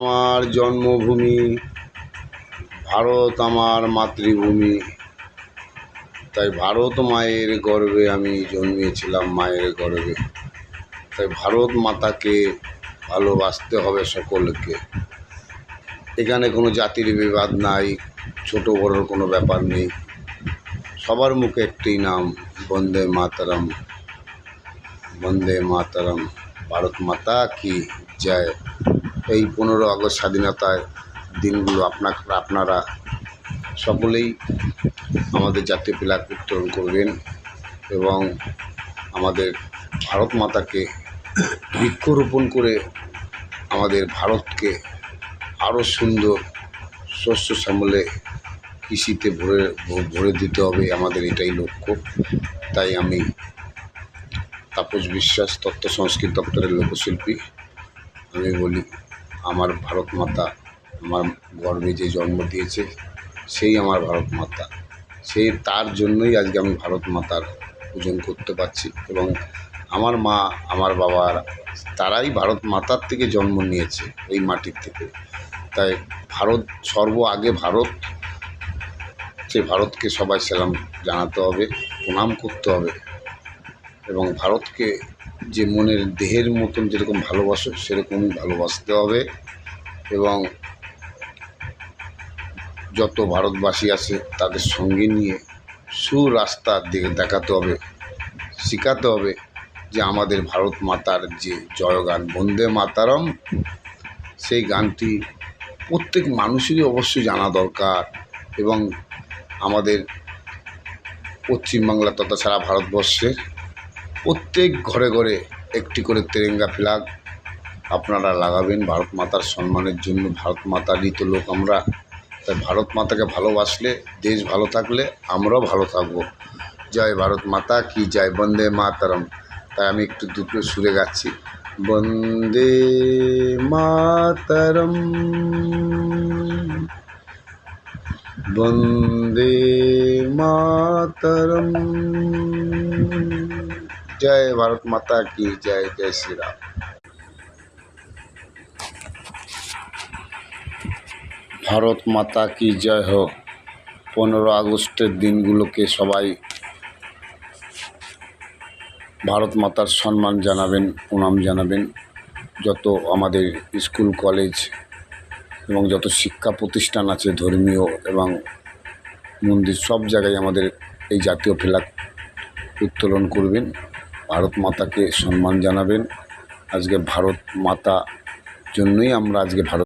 আমার জন্মভূমি ভারত, আমার মাতৃভূমি। তাই ভারত মায়ের গর্ভে আমি জন্মেছিলাম, মায়ের গর্ভে। তাই ভারত মাতাকে ভালোবাসতে হবে সকলকে। এখানে কোনো জাতির বিবাদ নাই, ছোট বড়োর কোনো ব্যাপার নেই। সবার মুখে একটি নাম, বন্দে মাতরম, বন্দে মাতরম। ভারত মাতা কি জয়। এই 15 আগস্ট স্বাধীনতার দিনগুলো আপনারা সকলেই আমাদের জাতীয় পতাকা উত্তোলন করবেন এবং আমাদের ভারত মাতাকে বৃক্ষরোপণ করে আমাদের ভারতকে আরও সুন্দর শস্য শ্যামলে কৃষিতে ভরে দিতে হবে, আমাদের এটাই লক্ষ্য। তাই আমি তাপস বিশ্বাস, তথ্য সংস্কৃতি দপ্তরের লোকশিল্পী, আমি বলি আমার ভারত মাতা আমার গর্ভে যে জন্ম দিয়েছে সেই আমার ভারত মাতা। সেই তার জন্যই আজকে আমি ভারত মাতার পূজন করতে পারছি এবং আমার মা আমার বাবার তারাই ভারত মাতার থেকে জন্ম নিয়েছে, এই মাটির থেকে। তাই ভারত আগে ভারত, সেই ভারতকে সবাই সালাম জানাতে হবে, প্রণাম করতে হবে এবং ভারতকে যে মনের দেহের মতন যেরকম ভালোবাসো সেরকমই ভালোবাসতে হবে এবং যত ভারতবাসী আছে তাদের সঙ্গে নিয়ে সুরাস্তার দিকে দেখাতে হবে, শেখাতে হবে যে আমাদের ভারত মাতার যে জয়গান বন্দে মাতারম, সেই গানটি প্রত্যেক মানুষেরই অবশ্যই জানা দরকার এবং আমাদের পশ্চিমবাংলা তথা সারা ভারতবর্ষের প্রত্যেক ঘরে ঘরে একটি করে তেরেঙ্গা ফ্ল্যাগ আপনারা লাগাবেন ভারত মাতার সম্মানের জন্য। ভারত মাতারই তো লোক আমরা। তাই ভারত মাতাকে ভালোবাসলে, দেশ ভালো থাকলে আমরাও ভালো থাকবো। জয় ভারত মাতা কি জয়, বন্দে মাতরম। তাই আমি একটু দুটো সুরে গাচ্ছি, বন্দে মাতরম, বন্দে মাতরম। জয় ভারত মাতা কি জয়, জয় শ্রীরাম। ভারত মাতা কি জয় হোক। 15 আগস্টের দিনগুলোকে সবাই ভারত মাতার সম্মান জানাবেন, প্রণাম জানাবেন। যত আমাদের স্কুল কলেজ এবং যত শিক্ষা প্রতিষ্ঠান আছে ধর্মীয় এবং মন্দির, সব জায়গায় আমাদের এই জাতীয় ফ্ল্যাগ উত্তোলন করবেন, ভারত মাতাকে সম্মান জানাবেন। আজকে ভারত মাতা জন্যই আমরা আজকে ভারত